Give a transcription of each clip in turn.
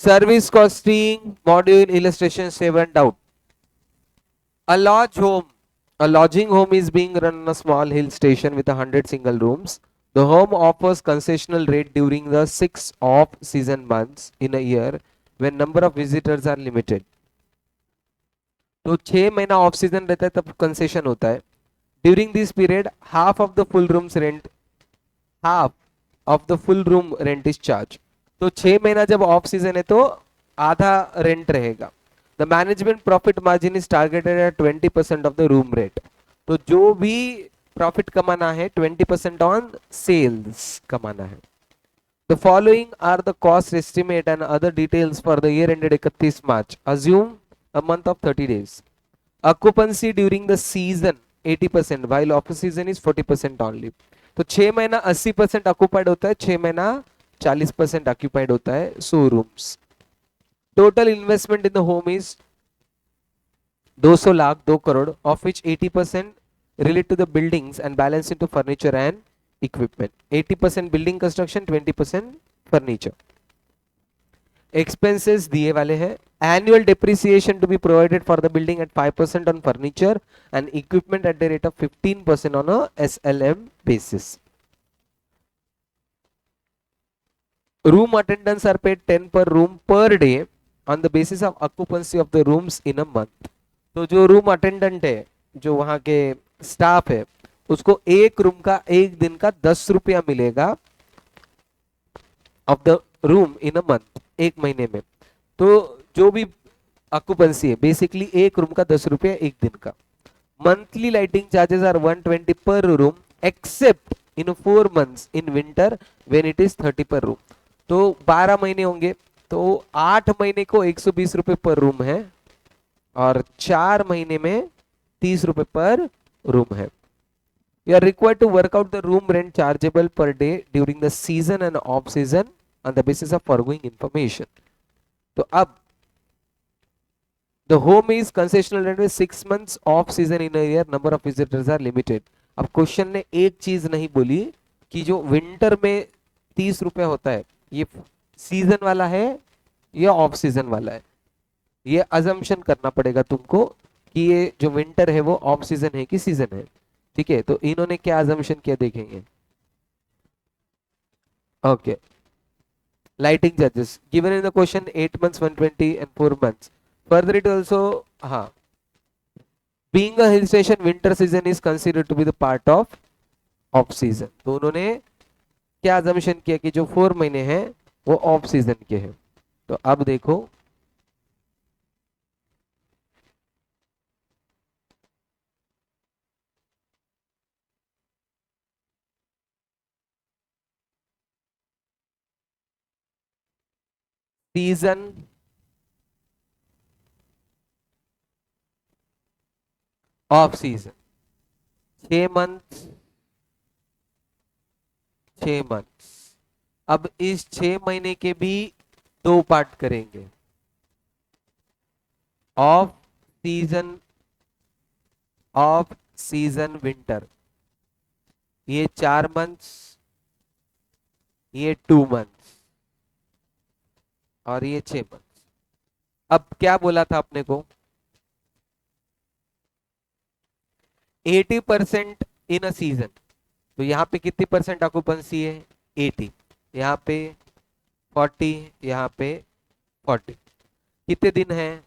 Service costing, module illustration 7 doubt. A lodge home, a lodging home is being run on a small hill station with 100 single rooms. The home offers concessional rate during the 6 off-season months in a year when number of visitors are limited. तो 6 महीना off season रहता है तब concession होता है. During this period half of the full rooms rent half of the full room rent is charge. तो 6 महीना जब ऑफ सीजन है तो आधा रेंट रहेगा. The management profit margin is targeted eight 20% of the room rate. तो जो भी प्रॉफिट कमाना है 20% ऑन सेल्स कमाना है. The following are the cost estimate and other details for the year ended 31 March. Assume a month of 30 days. Occupancy during the season 80% while off season is 40% only. तो 6 महीना 80% occupied होता है, 6 महीना 40% occupied होता है. 100 rooms. Total investment in the home is 200 lakh 2 crore of which 80% relate to the buildings and balance into furniture and equipment. 80% building construction, 20% furniture. Expenses दिए वाले हैं. Annual depreciation to be provided for the building at 5% on furniture and equipment at the rate of 15% on a SLM basis. Room attendants are paid 10 per room per day on the basis of occupancy of the rooms in a month. तो जो room attendant है, जो वहां के staff है, उसको एक room का एक दिन का 10 रुपया मिलेगा of the room in a month, एक महीने में. तो जो भी ऑक्यूपेंसी है बेसिकली एक रूम का 10 रुपया एक दिन का. मंथली लाइटिंग चार्जेस आर 120 पर room accept in 4 months in winter when it is 30 पर रूम. तो 12 महीने होंगे तो 8 महीने को 120 रुपए पर रूम है और 4 महीने में 30 रुपए पर रूम है. You are required to work out the room rent chargeable per day during the season and off season on the basis of foregoing information. तो अब the home is concessional rent with 6 months off season in a year, number of visitors are limited. अब question ने एक चीज नहीं बोली कि जो विंटर में 30 रुपए होता है ये सीजन वाला है या ऑफ सीजन वाला है. ये अजम्पशन करना पड़ेगा तुमको कि ये जो विंटर है वो ऑफ सीजन है कि सीजन है. ठीक है, तो इन्होंने क्या अजम्पशन किया देखेंगे. Okay. Lighting charges given in the question 8 months 120 and 4 months. Further it also हाँ being a hill station winter season is considered to be the part of off season. तो उन्होंने क्या अजम्पशन किया कि जो 4 महीने हैं वो ऑफ सीजन के हैं. तो अब देखो season off season 6 months 6 months. अब इस 6 महीने के भी 2 पार्ट करेंगे. ऑफ सीजन विंटर ये 4 months, ये 2 months और ये 6 months. अब क्या बोला था आपने को 80% इन अ सीजन. तो यहाँ पे कितनी परसेंट ऑक्यूपेंसी है 80, यहाँ पे 40, यहाँ पे 40. कितने दिन है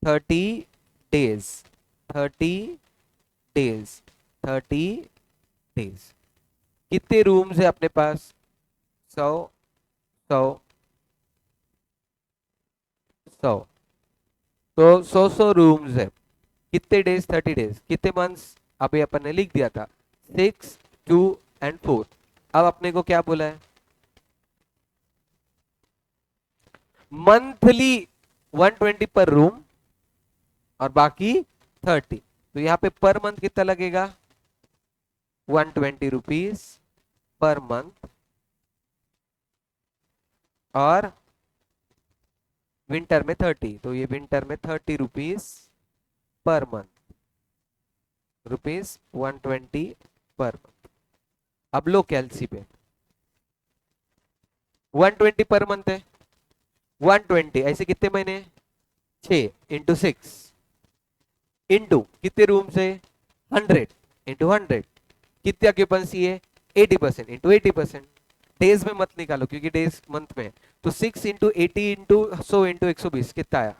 30 days 30 days 30 days. कितने रूम्स है अपने पास 100 100 100. तो 100 रूम्स है. कितने डेज 30 डेज. कितने मंथ्स अभी अपन ने लिख दिया था 6 2 and 4. अब अपने को क्या बोला है मंथली 120 पर रूम और बाकी 30. तो यहाँ पे पर मंथ कितना लगेगा 120 रुपीज पर मंथ और विंटर में 30. तो ये विंटर में 30 rupees per month rupees 120 per month. अब लो कैलसी पे 120 पर मंथ है 120 ऐसे कितने महीने, 6 इंटू 6 इंटू कितने रूम से, 100 इंटू 100 कितनी ऑक्यूपेंसी है, 80% इंटू 80%। डेज में मत निकालो क्योंकि डेज मंथ में है। तो 6 इंटू 80 इंटू 100 इंटू 120 कितना आया,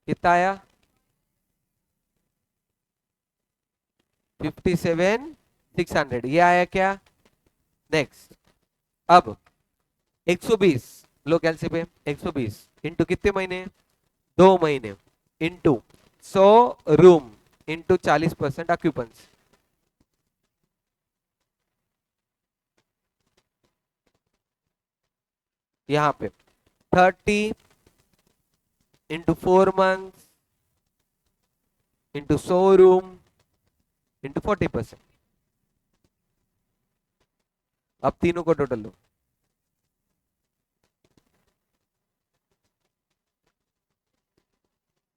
कितना आया, 57,600 ये आया क्या। नेक्स्ट, अब 120 लो कैलसी पे, 120 इंटू कितने महीने, 2 महीने इंटू 100 रूम इंटू 40% ऑक्यूपेंसी। यहाँ पे 30 into 4 month into 100 room into 40%। अब तीनों को टोटल लो,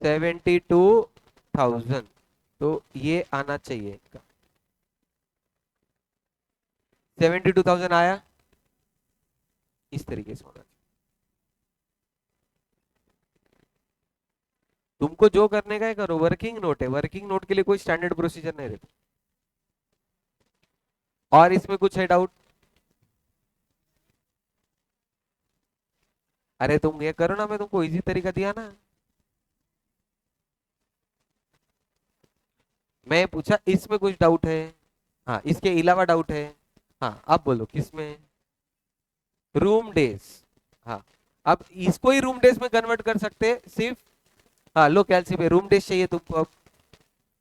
72,000। तो ये आना चाहिए, 72,000 आया, इस तरीके से होना चाहिए। तुमको जो करने का है करो, वर्किंग नोट है, वर्किंग नोट के लिए कोई स्टैंडर्ड प्रोसीजर नहीं रहता। और इसमें कुछ है डाउट, अरे तुम ये करो ना, मैं तुमको इजी तरीका दिया ना। मैं पूछा इसमें कुछ डाउट है, हाँ इसके अलावा डाउट है, हाँ आप बोलो किसमें, रूम डेज, हाँ अब इसको ही रूम डेज में कन्वर्ट कर सकते हैं सिर्फ, हाँ लो कैलसी पे रूम डेज चाहिए तुमको अब,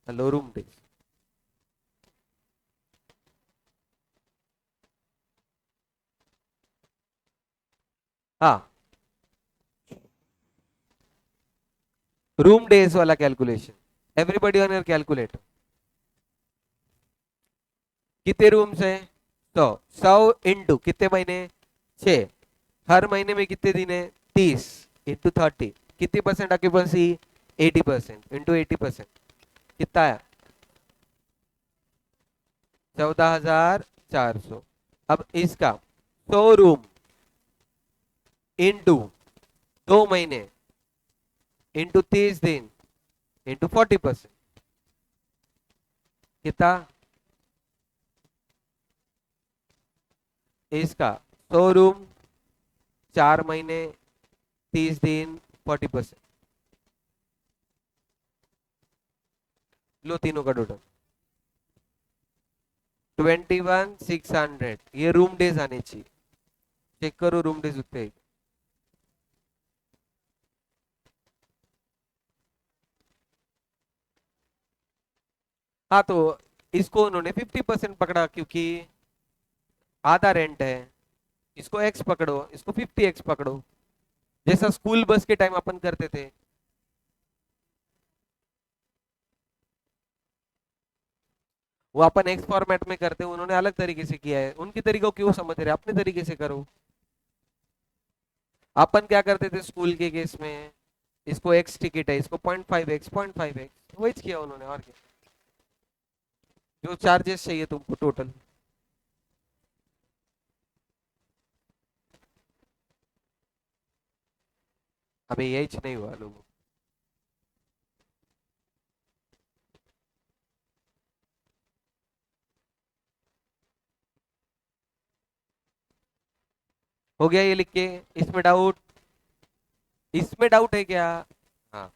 लो रूम डेज, हाँ रूम डेज वाला calculation, everybody on your calculator. कितने रूम्स है, 100 इंटू कितने महीने, 6, हर महीने में कितने दिन है, 30 इंटू 30 कितनी परसेंट ऑक्यूपेंसी, 80% इंटू 80% कितना आया, 14,400। अब इसका 100 रूम इंटू 2 महीने इंटू 30 दिन इंटू 40% कितना, इसका 100 रूम 4 महीने 30 दिन 40%, लो तीनों का टोटल 21,600। ये रूम डेज आने चाहिए, चेक करो रूम डेज उतने ही। हाँ तो इसको उन्होंने 50% पकड़ा क्योंकि आधा रेंट है, इसको एक्स पकड़ो, इसको 50x पकड़ो, जैसा स्कूल बस के टाइम अपन करते थे। वो अपन एक्स फॉर्मेट में करते हैं, उन्होंने अलग तरीके से किया है, उनकी तरीकों क्यों समझ रहे, अपने तरीके से करो। अपन क्या करते थे स्कूल के केस में, इसको एक्स टिकट है, इसको 0.5x 0.5x वही किया उन्होंने, और क्या, जो चार्जेस चाहिए तुमको टोटल। अबे यही नहीं हुआ लोगों, हो गया ये लिख के, इसमें डाउट, इसमें डाउट है क्या, हाँ